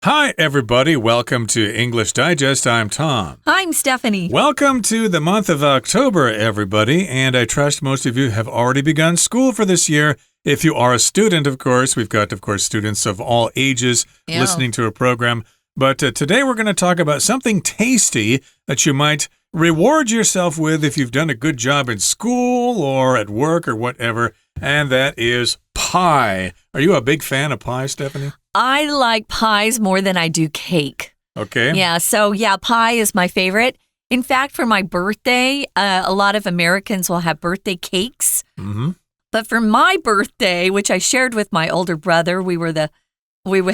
Hi, everybody. Welcome to English Digest. I'm Tom. I'm Stephanie. Welcome to the month of October, everybody. And I trust most of you have already begun school for this year. If you are a student, of course, we've got, of course, students of all ages listening to a program. But today we're going to talk about something tasty that you might reward yourself with if you've done a good job in school or at work or whatever, and that is pie. Are you a big fan of pie, Stephanie? I like pies more than I do cake. Okay. Yeah, pie is my favorite. In fact, for my birthday, a lot of Americans will have birthday cakes. Mm-hmm. But for my birthday, which I shared with my older brother, we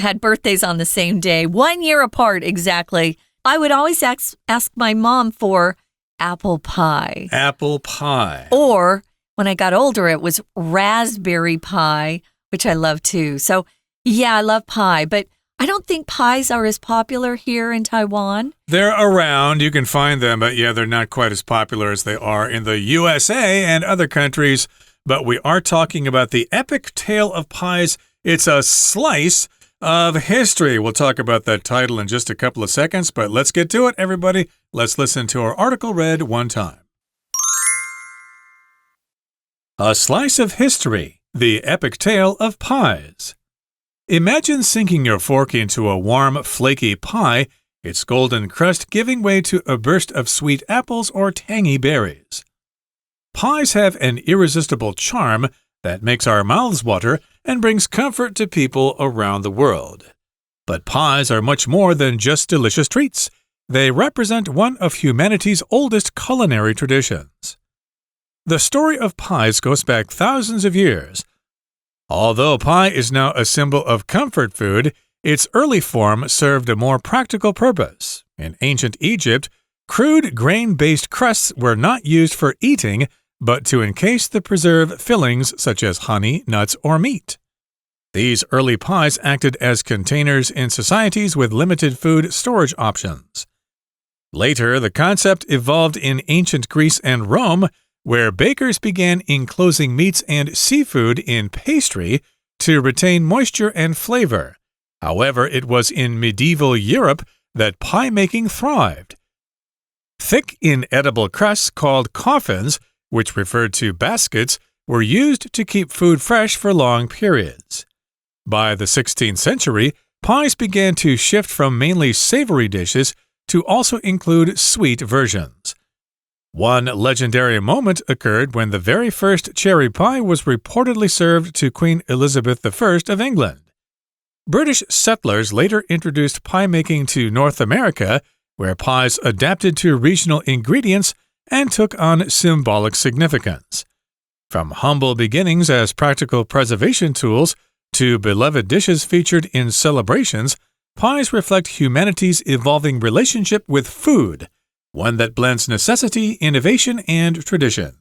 had birthdays on the same day, 1 year apart exactly. I would always ask my mom for apple pie. Apple pie. Or when I got older, it was raspberry pie, which I love too. So, yeah, I love pie, but I don't think pies are as popular here in Taiwan. They're around. You can find them, but yeah, they're not quite as popular as they are in the USA and other countries. But we are talking about the epic tale of pies. It's a slice of history. We'll talk about that title in just a couple of seconds, but let's get to it, everybody. Let's listen to our article read one time. A slice of history, the epic tale of pies. Imagine sinking your fork into a warm, flaky pie, its golden crust giving way to a burst of sweet apples or tangy berries. Pies have an irresistible charm that makes our mouths water and brings comfort to people around the world. But pies are much more than just delicious treats. They represent one of humanity's oldest culinary traditions. The story of pies goes back thousands of years. Although pie is now a symbol of comfort food, its early form served a more practical purpose. In ancient Egypt, crude grain-based crusts were not used for eating, but to encase the preserve fillings such as honey, nuts, or meat. These early pies acted as containers in societies with limited food storage options. Later, the concept evolved in ancient Greece and Rome, where bakers began enclosing meats and seafood in pastry to retain moisture and flavor. However, it was in medieval Europe that pie-making thrived. Thick, inedible crusts called coffins, which referred to baskets, were used to keep food fresh for long periods. By the 16th century, pies began to shift from mainly savory dishes to also include sweet versions. One legendary moment occurred when the very first cherry pie was reportedly served to Queen Elizabeth I of England. British settlers later introduced pie making to North America, where pies adapted to regional ingredients and took on symbolic significance. From humble beginnings as practical preservation tools to beloved dishes featured in celebrations, pies reflect humanity's evolving relationship with food, one that blends necessity, innovation, and tradition.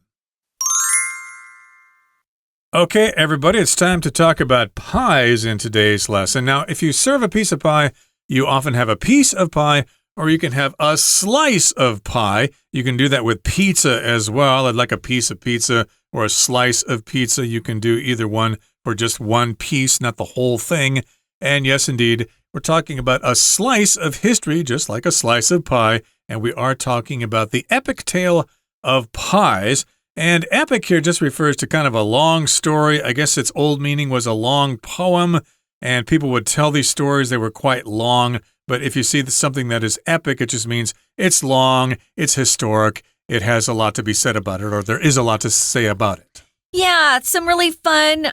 Okay, everybody, it's time to talk about pies in today's lesson. Now, if you serve a piece of pie, you often have a piece of pie, or you can have a slice of pie. You can do that with pizza as well. I'd like a piece of pizza or a slice of pizza. You can do either one for just one piece, not the whole thing. And yes, indeed, we're talking about a slice of history, just like a slice of pie. And we are talking about the epic tale of pies. And epic here just refers to kind of a long story. I guess its old meaning was a long poem, and people would tell these stories. They were quite long. But if you see something that is epic, it just means it's long, it's historic, it has a lot to be said about it, or there is a lot to say about it. Yeah, some really fun,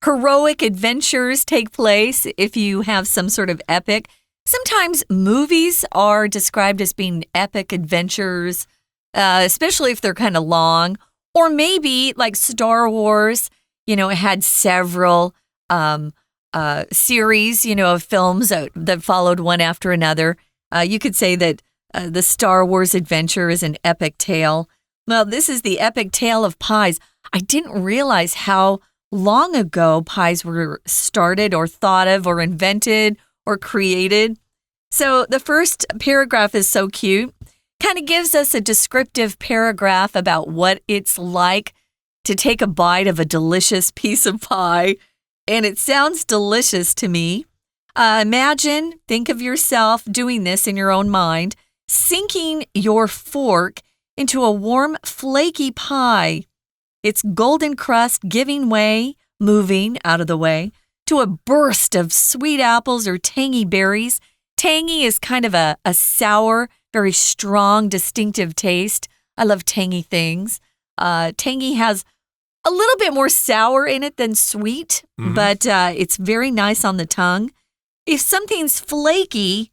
heroic adventures take place if you have some sort of epic. Sometimes movies are described as being epic adventures, especially if they're kind of long. Or maybe like Star Wars, it had several series, of films that followed one after another. You could say that the Star Wars adventure is an epic tale. Well, this is the epic tale of pies. I didn't realize how long ago pies were started or thought of or invented or created. So the first paragraph is so cute. Kind of gives us a descriptive paragraph about what it's like to take a bite of a delicious piece of pie. And it sounds delicious to me. Think of yourself doing this in your own mind, sinking your fork into a warm, flaky pie. Its golden crust giving way, moving out of the way, to a burst of sweet apples or tangy berries. Tangy is kind of a sour, very strong, distinctive taste. I love tangy things. Tangy has a little bit more sour in it than sweet, but it's very nice on the tongue. If something's flaky,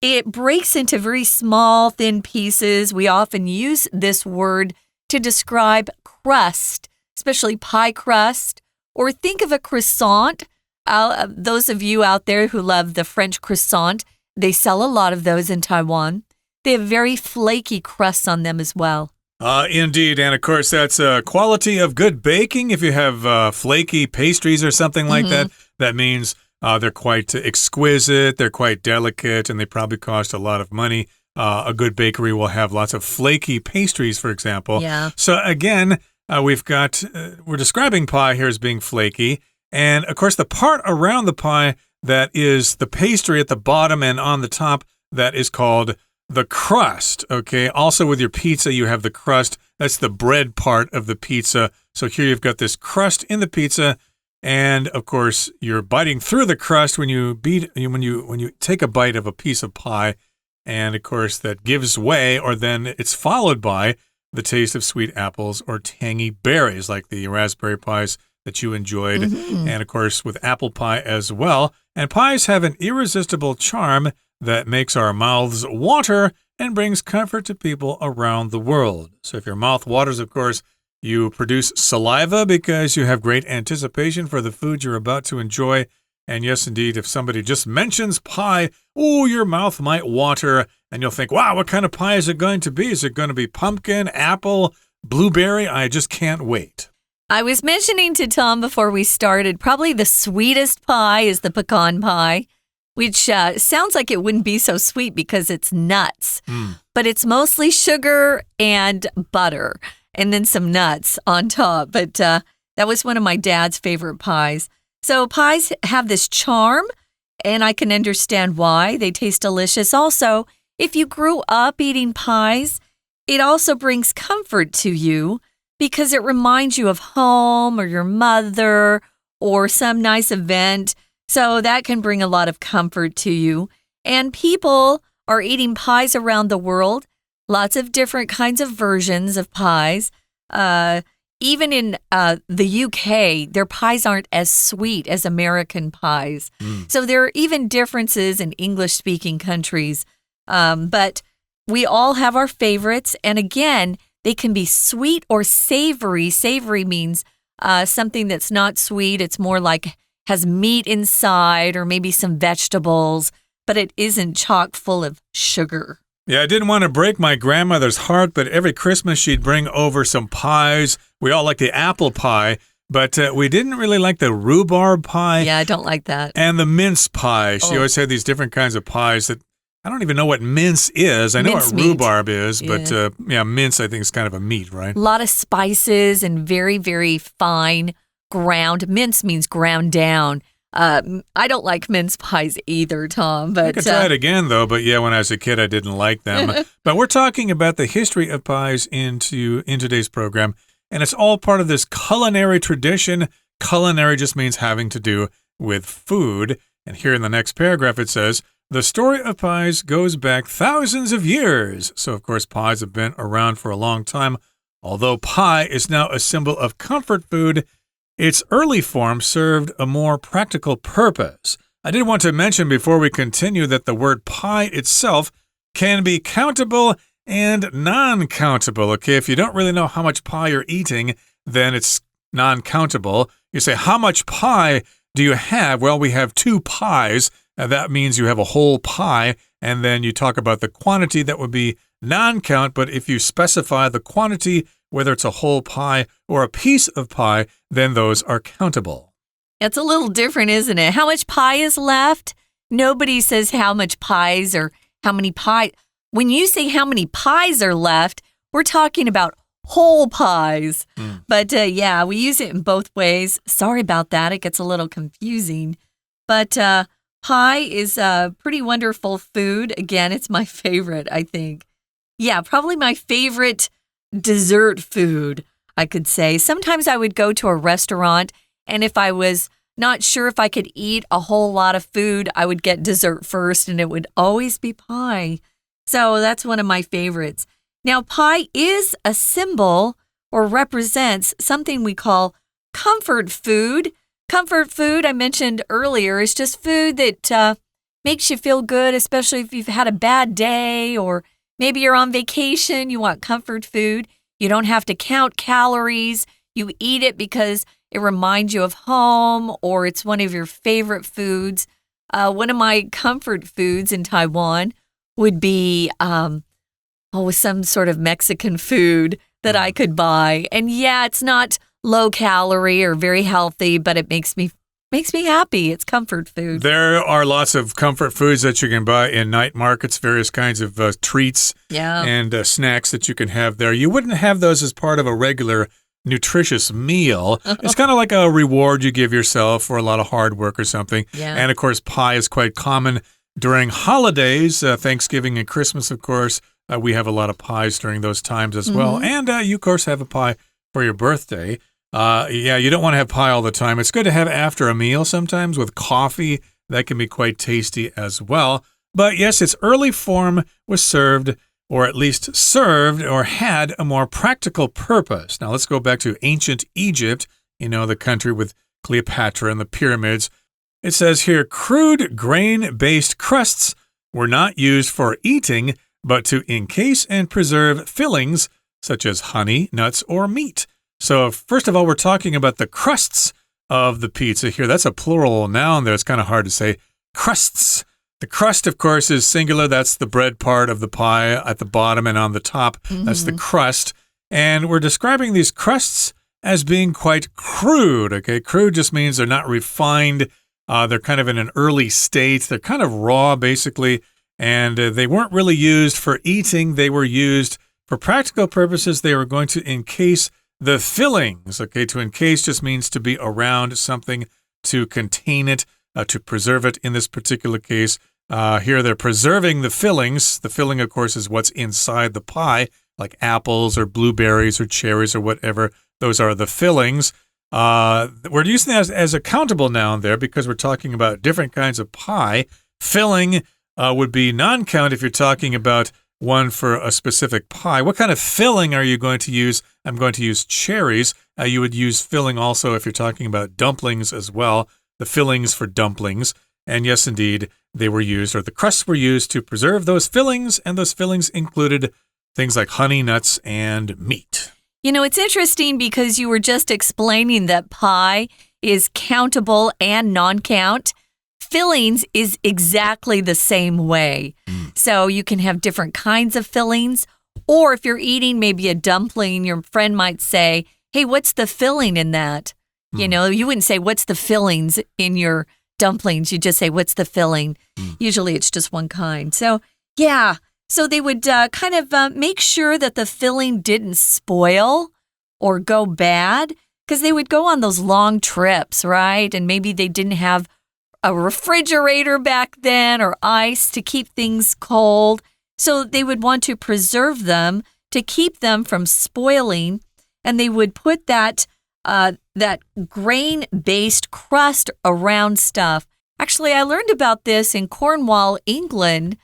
it breaks into very small, thin pieces. We often use this word to describe crust, especially pie crust. Or think of a croissant. Those of you out there who love the French croissant, they sell a lot of those in Taiwan. They have very flaky crusts on them as well. Indeed, and of course that's a quality of good baking. If you have flaky pastries or something like that, that means they're quite exquisite, they're quite delicate, and they probably cost a lot of money. A good bakery will have lots of flaky pastries, for example. Yeah. So again, we're describing pie here as being flaky. And of course, the part around the pie that is the pastry at the bottom and on the top, that is called the crust. Okay. Also with your pizza, you have the crust. That's the bread part of the pizza. So here you've got this crust in the pizza. And of course, you're biting through the crust when you take a bite of a piece of pie. And of course, that gives way, or then it's followed by the taste of sweet apples or tangy berries, like the raspberry pies that you enjoyed. And of course, with apple pie as well. And pies have an irresistible charm that makes our mouths water and brings comfort to people around the world. So if your mouth waters, of course, you produce saliva because you have great anticipation for the food you're about to enjoy. And yes, indeed, if somebody just mentions pie, your mouth might water, and you'll think, wow, what kind of pie is it going to be? Is it going to be pumpkin, apple, blueberry? I just can't wait. I was mentioning to Tom before we started, probably the sweetest pie is the pecan pie, which sounds like it wouldn't be so sweet because it's nuts. But it's mostly sugar and butter, and then some nuts on top. But that was one of my dad's favorite pies. So pies have this charm, and I can understand why. They taste delicious. Also, if you grew up eating pies, it also brings comfort to you because it reminds you of home or your mother or some nice event. So that can bring a lot of comfort to you. And people are eating pies around the world, lots of different kinds of versions of pies. Even in the UK, their pies aren't as sweet as American pies. So there are even differences in English-speaking countries. But we all have our favorites. And again, they can be sweet or savory. Savory means something that's not sweet. It's more like has meat inside or maybe some vegetables, but it isn't chock full of sugar. Yeah, I didn't want to break my grandmother's heart, but every Christmas she'd bring over some pies. We all like the apple pie, but we didn't really like the rhubarb pie. Yeah, I don't like that. And the mince pie. She always had these different kinds of pies that I don't even know what mince is. I know what rhubarb is, but mince I think is kind of a meat, right? A lot of spices and very, very fine ground. Mince means ground down. I don't like mince pies either, Tom. But I could try it again, though. But yeah, when I was a kid, I didn't like them. But we're talking about the history of pies in today's program, and it's all part of this culinary tradition. Culinary just means having to do with food. And here in the next paragraph, it says, the story of pies goes back thousands of years. So, of course, pies have been around for a long time. Although pie is now a symbol of comfort food, its early form served a more practical purpose. I did want to mention before we continue that the word pie itself can be countable and non-countable. Okay, if you don't really know how much pie you're eating, then it's non-countable. You say, how much pie do you have? Well, we have 2 pies. That means you have a whole pie. And then you talk about the quantity that would be non-count. But if you specify the quantity, whether it's a whole pie or a piece of pie, then those are countable. It's a little different, isn't it? How much pie is left? Nobody says how much pies or how many pie. When you say how many pies are left, we're talking about whole pies. But yeah, we use it in both ways. Sorry about that. It gets a little confusing. But pie is a pretty wonderful food. Again, it's my favorite, I think. Yeah, probably my favorite dessert food, I could say. Sometimes I would go to a restaurant, and if I was not sure if I could eat a whole lot of food, I would get dessert first, and it would always be pie. So that's one of my favorites. Now, pie is a symbol or represents something we call comfort food. Comfort food, I mentioned earlier, is just food that makes you feel good, especially if you've had a bad day or maybe you're on vacation, you want comfort food. You don't have to count calories. You eat it because it reminds you of home or it's one of your favorite foods. One of my comfort foods in Taiwan would be some sort of Mexican food that I could buy. And yeah, it's not low calorie or very healthy, but it makes me happy. It's comfort food. There are lots of comfort foods that you can buy in night markets, various kinds of treats and snacks that you can have there. You wouldn't have those as part of a regular nutritious meal. It's kind of like a reward you give yourself for a lot of hard work or something. Yeah. And, of course, pie is quite common during holidays, Thanksgiving and Christmas, of course. We have a lot of pies during those times as well. And you, of course, have a pie for your birthday. You don't want to have pie all the time. It's good to have after a meal sometimes with coffee. That can be quite tasty as well. But yes, its early form was served, or at least served, or had a more practical purpose. Now let's go back to ancient Egypt, the country with Cleopatra and the pyramids. It says here, crude grain-based crusts were not used for eating, but to encase and preserve fillings such as honey, nuts, or meat. So first of all, we're talking about the crusts of the pizza here. That's a plural noun there. It's kind of hard to say. Crusts. The crust, of course, is singular. That's the bread part of the pie at the bottom and on the top. That's the crust. And we're describing these crusts as being quite crude. Okay, crude just means they're not refined. They're kind of in an early state. They're kind of raw, basically. And they weren't really used for eating. They were used for practical purposes. They were going to encase the fillings. Okay, to encase just means to be around something, to contain it, to preserve it. In this particular case, here they're preserving the fillings. The filling, of course, is what's inside the pie, like apples or blueberries or cherries or whatever. Those are the fillings. We're using that as a countable noun there because we're talking about different kinds of pie. Filling would be non-count if you're talking about one for a specific pie. What kind of filling are you going to use? I'm going to use cherries. You would use filling also if you're talking about dumplings as well, the fillings for dumplings. And yes, indeed, they were used, or the crusts were used to preserve those fillings, and those fillings included things like honey, nuts, and meat. It's interesting because you were just explaining that pie is countable and non-count. Fillings is exactly the same way. So you can have different kinds of fillings. Or if you're eating maybe a dumpling, your friend might say, hey, what's the filling in that? You wouldn't say, what's the fillings in your dumplings? You just say, what's the filling? Usually it's just one kind. So, yeah. So they would kind of make sure that the filling didn't spoil or go bad because they would go on those long trips, right? And maybe they didn't have a refrigerator back then or ice to keep things cold. So they would want to preserve them to keep them from spoiling. And they would put that grain-based crust around stuff. Actually, I learned about this in Cornwall, England.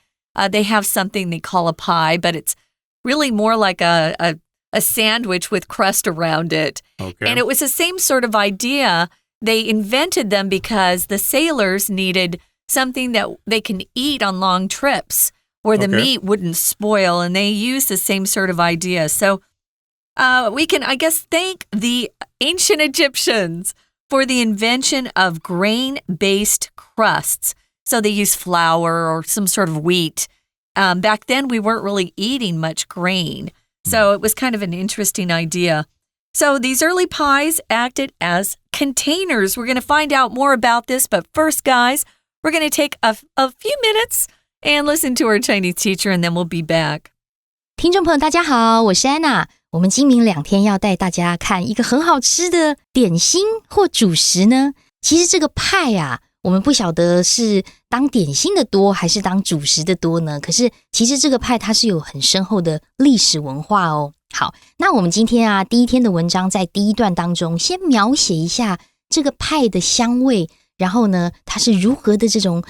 They have something they call a pie, but it's really more like a sandwich with crust around it. Okay. And it was the same sort of idea. They invented them because the sailors needed something that they can eat on long trips where the meat wouldn't spoil, and they used the same sort of idea. So we can, I guess, thank the ancient Egyptians for the invention of grain-based crusts. So they used flour or some sort of wheat. Back then, we weren't really eating much grain. So it was kind of an interesting idea. So these early pies acted as containers. We're going to find out more about this. But first, guys, we're going to take a few minutes and listen to our Chinese teacher, and then we'll be back. 听众朋友大家好，我是安娜。我们今明2天要带大家看一个很好吃的点心或主食呢。其实这个派啊，我们不晓得是当点心的多还是当主食的多呢？可是其实这个派它是有很深厚的历史文化哦。好，那我们今天第一天的文章在第一段当中先描写一下这个派的香味，然后呢它是如何的这种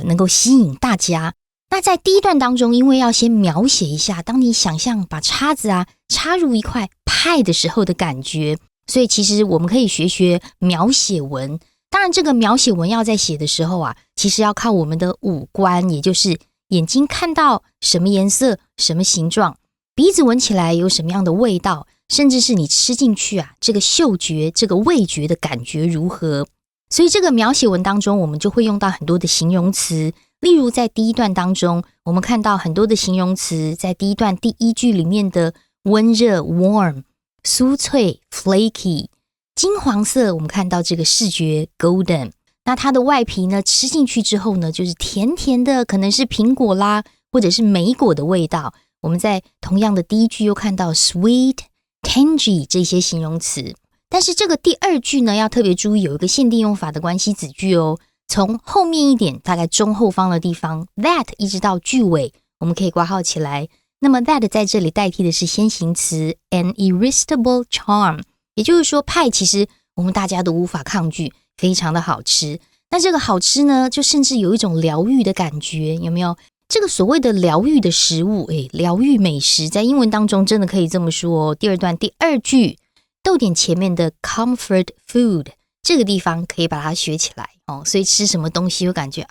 能够吸引大家。那在第一段当中，因为要先描写一下当你想象把叉子插入一块派的时候的感觉，所以其实我们可以学描写文。当然这个描写文要在写的时候其实要靠我们的五官，也就是眼睛看到什么颜色什么形状，鼻子闻起来有什么样的味道，甚至是你吃进去这个嗅觉这个味觉的感觉如何。所以这个描写文当中我们就会用到很多的形容词，例如在第一段当中我们看到很多的形容词，在第一段第一句里面的温热 warm， 酥脆 flaky， 金黄色我们看到这个视觉 golden， 那它的外皮呢吃进去之后呢就是甜甜的，可能是苹果啦或者是莓果的味道。我们在同样的第一句又看到 sweet tangy 这些形容词。但是这个第二句呢要特别注意，有一个限定用法的关系子句哦，从后面一点大概中后方的地方 that 一直到句尾我们可以括号起来。那么 that 在这里代替的是先行词 an irresistible charm， 也就是说派其实我们大家都无法抗拒，非常的好吃。那这个好吃呢就甚至有一种疗愈的感觉，有没有？这个所谓的疗愈的食物疗愈美食在英文当中真的可以这么说哦。第二段第二句逗点前面的 comfort food 这个地方可以把它学起来哦，所以吃什么东西有感觉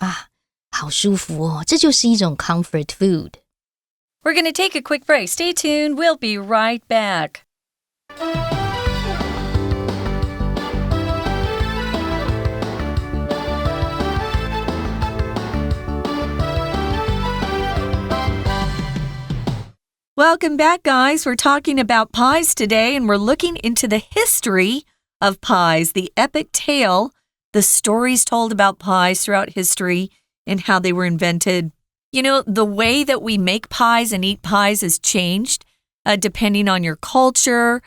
好舒服哦，这就是一种 comfort food。 We're going to take a quick break. Stay tuned. We'll be right back. Welcome back, guys. We're talking about pies today, and we're looking into the history of pies, the epic tale, the stories told about pies throughout history and how they were invented. You know, the way that we make pies and eat pies has changed depending on your culture.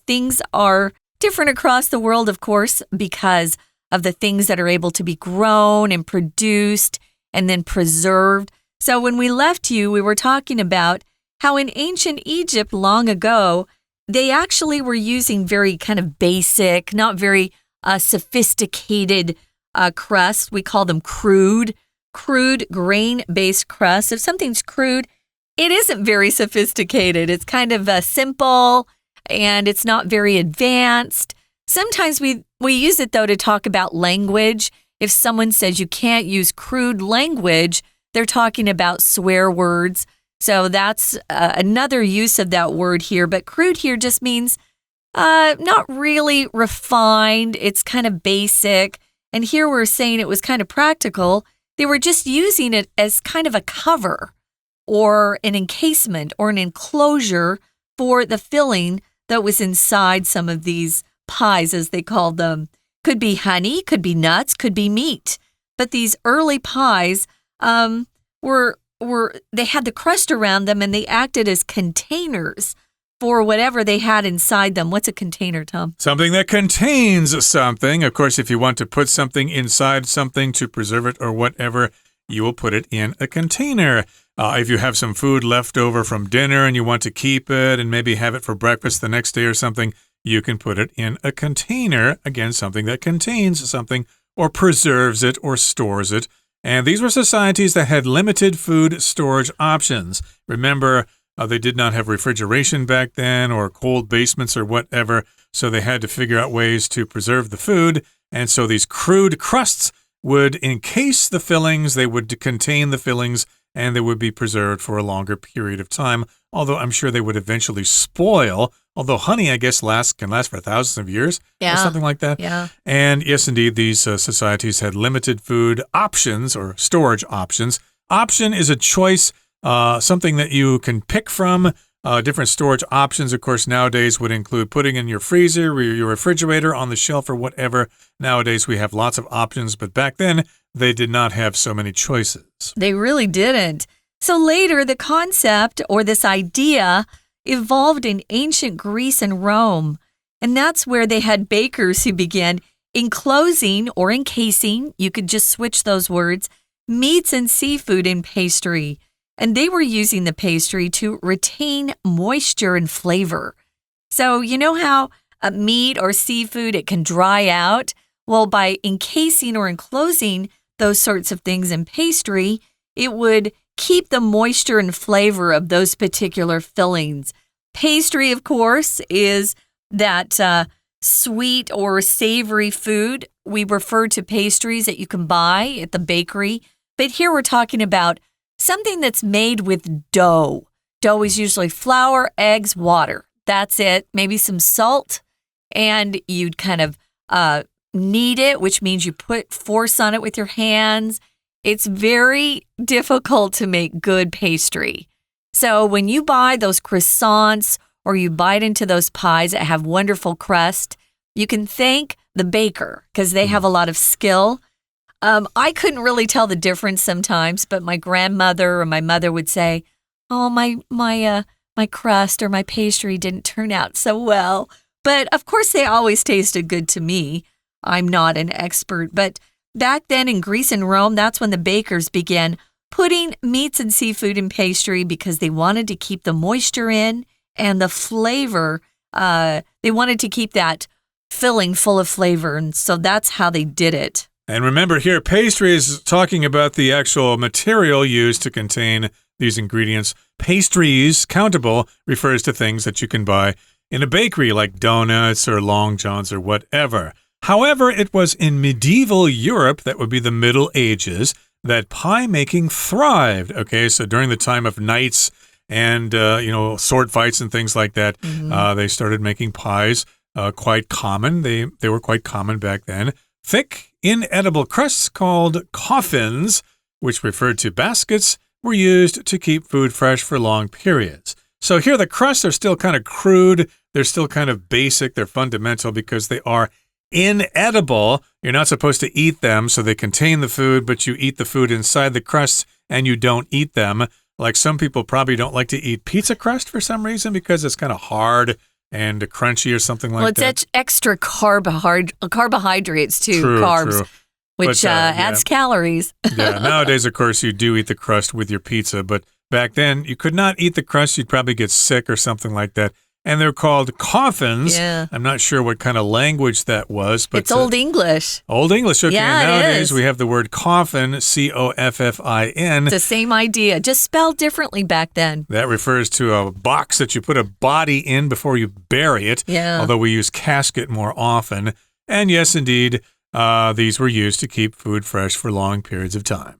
Things are different across the world, of course, because of the things that are able to be grown and produced and then preserved. So when we left you, we were talking about how in ancient Egypt long ago, they actually were using very kind of basic, not very sophisticated crusts. We call them crude grain-based crusts. If something's crude, it isn't very sophisticated. It's kind of simple and it's not very advanced. Sometimes we use it, though, to talk about language. If someone says you can't use crude language, they're talking about swear words. So that's another use of that word here. But crude here just means not really refined. It's kind of basic. And here we're saying it was kind of practical. They were just using it as kind of a cover or an encasement or an enclosure for the filling that was inside some of these pies, as they called them. Could be honey, could be nuts, could be meat. But these early pies they had the crust around them and they acted as containers for whatever they had inside them. What's a container, Tom? Something that contains something. Of course, if you want to put something inside something to preserve it or whatever, you will put it in a container. If you have some food left over from dinner and you want to keep it and maybe have it for breakfast the next day or something, you can put it in a container. Again, something that contains something or preserves it or stores it. And these were societies that had limited food storage options. Remember, they did not have refrigeration back then or cold basements or whatever, so they had to figure out ways to preserve the food. And so these crude crusts would encase the fillings, they would contain the fillings, and they would be preserved for a longer period of time, although I'm sure they would eventually spoil. Although honey, I guess, can last for thousands of years or something like that. Yeah. And yes, indeed, these societies had limited food options or storage options. Option is a choice, something that you can pick from. Different storage options, of course, nowadays would include putting in your freezer or your refrigerator on the shelf or whatever. Nowadays, we have lots of options, but back then, they did not have so many choices. They really didn't. So later, the concept or this idea evolved in ancient Greece and Rome. And that's where they had bakers who began enclosing or encasing, you could just switch those words, meats and seafood in pastry. And they were using the pastry to retain moisture and flavor. So you know how meat or seafood, it can dry out? Well, by encasing or enclosing those sorts of things in pastry, it would keep the moisture and flavor of those particular fillings. Pastry, of course, is that sweet or savory food. We refer to pastries that you can buy at the bakery. But here we're talking about something that's made with dough. Dough is usually flour, eggs, water. That's it. Maybe some salt. And you'd kind of knead it, which means you put force on it with your hands. It's very difficult to make good pastry. So when you buy those croissants or you bite into those pies that have wonderful crust, you can thank the baker because they have a lot of skill. I couldn't really tell the difference sometimes, but my grandmother or my mother would say, "Oh, my crust or my pastry didn't turn out so well." But of course, they always tasted good to me. I'm not an expert, but back then in Greece and Rome, that's when the bakers began putting meats and seafood in pastry because they wanted to keep the moisture in and the flavor. They wanted to keep that filling full of flavor, and so that's how they did it. And remember here, pastry is talking about the actual material used to contain these ingredients. Pastries, countable, refers to things that you can buy in a bakery like donuts or Long Johns or whatever. However, it was in medieval Europe, that would be the Middle Ages, that pie making thrived. Okay, so during the time of knights and, sword fights and things like that, they started making pies quite common. They were quite common back then. Thick, inedible crusts called coffins, which referred to baskets, were used to keep food fresh for long periods. So here the crusts are still kind of crude. They're still kind of basic. They're fundamental because they are inedible. You're not supposed to eat them, so they contain the food, but you eat the food inside the crusts and you don't eat them. Like some people probably don't like to eat pizza crust for some reason because it's kind of hard and crunchy or something like that. Well, it's extra carbohydrates too, true, carbs, true. which adds calories. Yeah, nowadays, of course, you do eat the crust with your pizza, but back then, you could not eat the crust. You'd probably get sick or something like that. And they're called coffins. Yeah. I'm not sure what kind of language that was. But it's Old English. Old English, okay. Yeah, Nowadays, we have the word coffin, C-O-F-F-I-N. It's the same idea, just spelled differently back then. That refers to a box that you put a body in before you bury it. Yeah. Although we use casket more often. And yes, indeed, these were used to keep food fresh for long periods of time.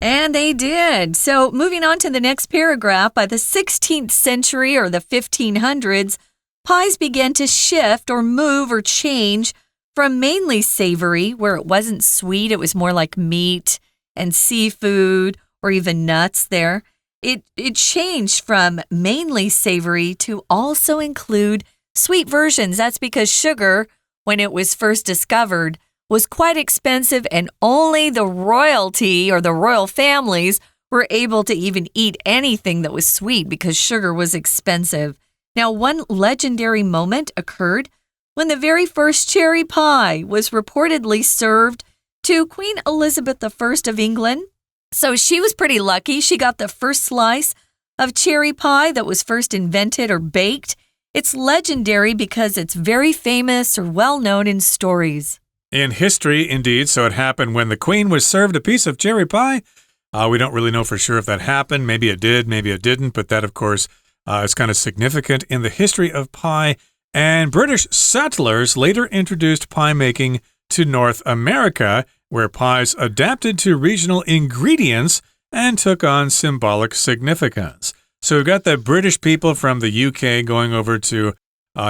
And they did. So moving on to the next paragraph, by the 16th century or the 1500s, pies began to shift or move or change from mainly savory, where it wasn't sweet, it was more like meat and seafood or even nuts there. It changed from mainly savory to also include sweet versions. That's because sugar, when it was first discovered, was quite expensive, and only the royalty or the royal families were able to even eat anything that was sweet because sugar was expensive. Now, one legendary moment occurred when the very first cherry pie was reportedly served to Queen Elizabeth I of England. So she was pretty lucky. She got the first slice of cherry pie that was first invented or baked. It's legendary because it's very famous or well known in stories. In history, indeed, so it happened when the Queen was served a piece of cherry pie. We don't really know for sure if that happened. Maybe it did, maybe it didn't, but that, of course, is kind of significant in the history of pie. And British settlers later introduced pie making to North America, where pies adapted to regional ingredients and took on symbolic significance. So we've got the British people from the UK going over to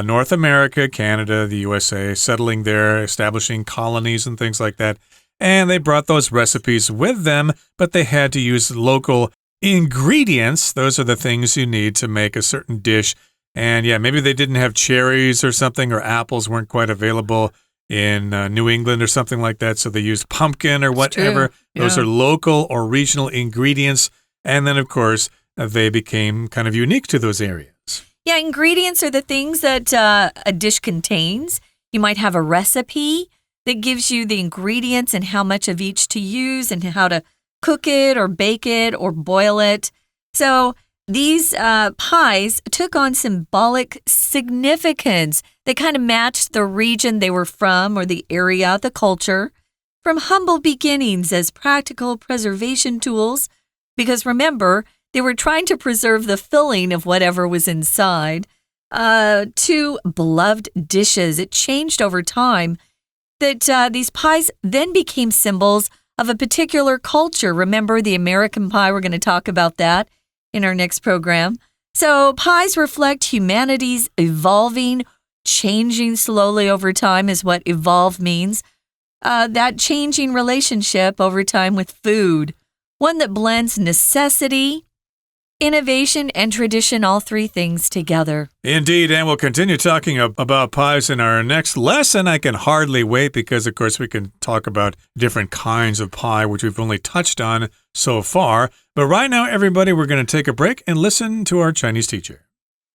North America, Canada, the USA, settling there, establishing colonies and things like that. And they brought those recipes with them, but they had to use local ingredients. Those are the things you need to make a certain dish. And yeah, maybe they didn't have cherries or something, or apples weren't quite available in New England or something like that. So they used pumpkin or whatever. Yeah. Those are local or regional ingredients. And then, of course, they became kind of unique to those areas. Yeah, ingredients are the things that a dish contains. You might have a recipe, that gives you the ingredients and how much of each to use and how to cook it or bake it or boil it. So these pies took on symbolic significance. They kind of matched the region they were from or the area, the culture, from humble beginnings as practical preservation tools. Because remember, they were trying to preserve the filling of whatever was inside, to beloved dishes. It changed over time that these pies then became symbols of a particular culture. Remember the American pie? We're going to talk about that in our next program. So pies reflect humanity's evolving, changing slowly over time is what evolve means. That changing relationship over time with food, one that blends necessity, innovation, and tradition, all three things together. Indeed, and we'll continue talking about pies in our next lesson. I can hardly wait because, of course, we can talk about different kinds of pie, which we've only touched on so far. But right now, everybody, we're going to take a break and listen to our Chinese teacher.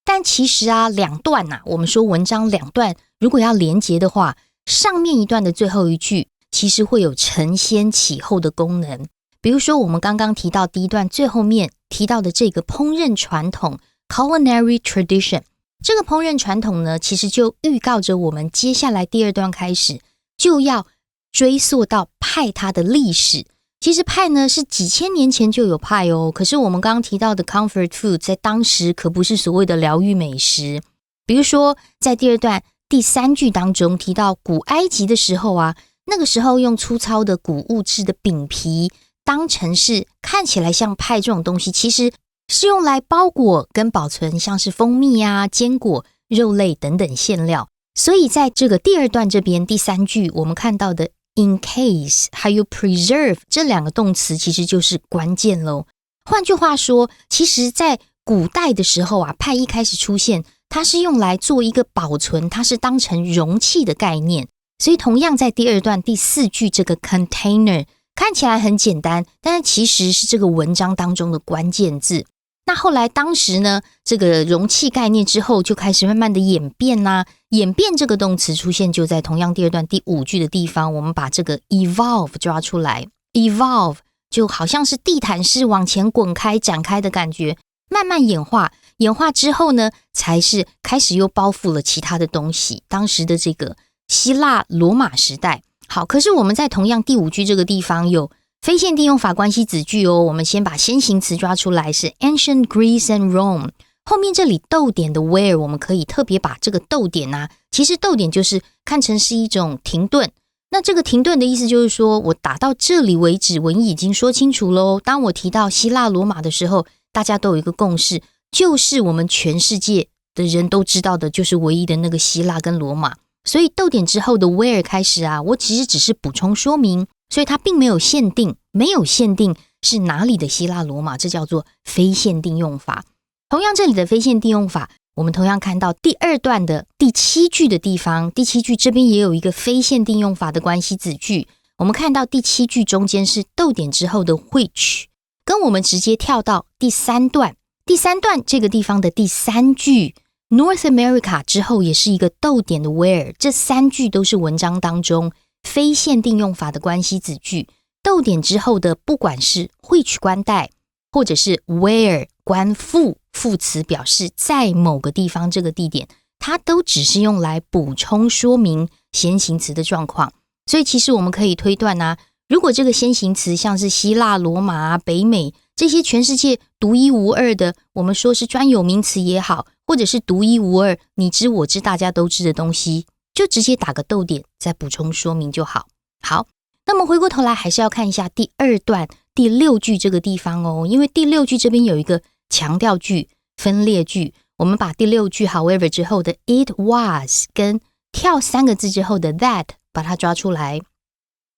但其实啊，两段啊，我们说文章两段，如果要连结的话，上面一段的最后一句其实会有承先启后的功能。比如说我们刚刚提到第一段最后面提到的这个烹饪传统 culinary tradition， 这个烹饪传统呢，其实就预告着我们接下来第二段开始就要追溯到派它的历史。其实派呢是几千年前就有派哦，可是我们刚刚提到的 comfort food 在当时可不是所谓的疗愈美食。比如说在第二段第三句当中提到古埃及的时候啊，那个时候用粗糙的谷物制的饼皮当成是看起来像派这种东西，其实是用来包裹跟保存像是蜂蜜啊、坚果、肉类等等馅料。所以在这个第二段这边第三句我们看到的 in case 还有 preserve 这两个动词其实就是关键咯。换句话说，其实在古代的时候啊，派一开始出现它是用来做一个保存，它是当成容器的概念。所以同样在第二段第四句这个 container看起来很简单，但是其实是这个文章当中的关键字。那后来当时呢，这个容器概念之后就开始慢慢的演变啦。演变这个动词出现就在同样第二段第五句的地方，我们把这个 evolve 抓出来。evolve 就好像是地毯式往前滚开展开的感觉，慢慢演化，演化之后呢，才是开始又包覆了其他的东西。当时的这个希腊罗马时代。好，可是我们在同样第五句这个地方有非限定用法关系子句哦。我们先把先行词抓出来，是 Ancient Greece and Rome。后面这里逗点的 where， 我们可以特别把这个逗点啊，其实逗点就是看成是一种停顿。那这个停顿的意思就是说，我打到这里为止，文意已经说清楚咯。当我提到希腊罗马的时候，大家都有一个共识，就是我们全世界的人都知道的，就是唯一的那个希腊跟罗马。所以逗点之后的 where 开始啊，我其实只是补充说明，所以它并没有限定，没有限定是哪里的希腊罗马，这叫做非限定用法。同样这里的非限定用法，我们同样看到第二段的第七句的地方，第七句这边也有一个非限定用法的关系子句。我们看到第七句中间是逗点之后的 which， 跟我们直接跳到第三段，第三段这个地方的第三句North America 之后也是一个逗点的 where， 这三句都是文章当中非限定用法的关系子句。逗点之后的不管是 which 关代，或者是 where 关副，副词表示在某个地方这个地点，它都只是用来补充说明先行词的状况。所以其实我们可以推断啊，如果这个先行词像是希腊、罗马、北美这些全世界独一无二的，我们说是专有名词也好，或者是独一无二你知我知大家都知的东西，就直接打个逗点再补充说明就好。好，那么回过头来还是要看一下第二段第六句这个地方哦，因为第六句这边有一个强调句分裂句，我们把第六句 however 之后的 it was 跟跳三个字之后的 that 把它抓出来。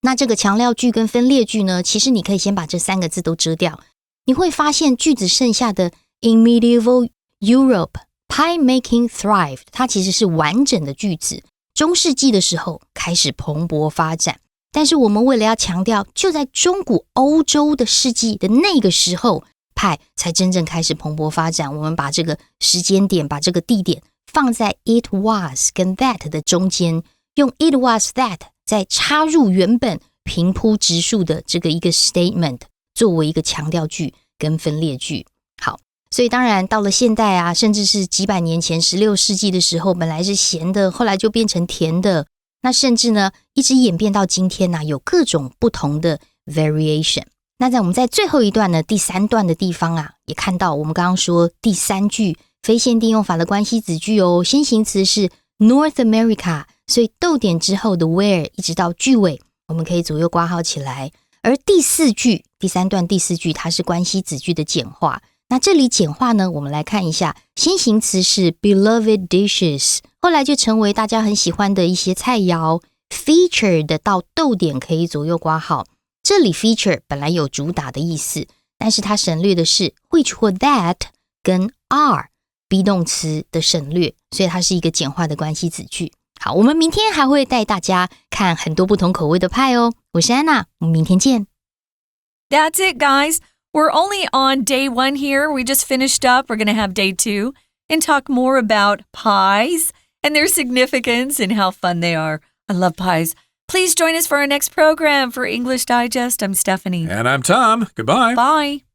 那这个强调句跟分裂句呢，其实你可以先把这三个字都遮掉，你会发现句子剩下的 in medieval Europe pie making thrived 它其实是完整的句子，中世纪的时候开始蓬勃发展。但是我们为了要强调就在中古欧洲的世纪的那个时候派才真正开始蓬勃发展，我们把这个时间点把这个地点放在 it was 跟 that 的中间，用 it was that 再插入原本平铺直述的这个一个 statement 作为一个强调句跟分裂句。好，所以当然到了现代啊，甚至是几百年前16世纪的时候，本来是咸的，后来就变成甜的，那甚至呢一直演变到今天啊，有各种不同的 variation。 那我们在最后一段呢，第3段的地方啊，也看到我们刚刚说第3句非限定用法的关系子句哦，先行词是 North America， 所以逗点之后的 where 一直到句尾我们可以左右括号起来。而第4句，第3段第4句它是关系子句的简化。那这里简化呢，我们来看一下，先行词是 beloved dishes， 后来就成为大家很喜欢的一些菜肴。 featured 到逗点可以左右括号，这里 feature 本来有主打的意思，但是它省略的是 which 或 that 跟 are be 动词的省略，所以它是一个简化的关系子句。好，我们明天还会带大家看很多不同口味的派哦。我是安娜，我们明天见。 That's it, guys. We're only on day 1 here. We just finished up. We're going to have day 2 and talk more about pies and their significance and how fun they are. I love pies. Please join us for our next program. For English Digest, I'm Stephanie. And I'm Tom. Goodbye. Bye.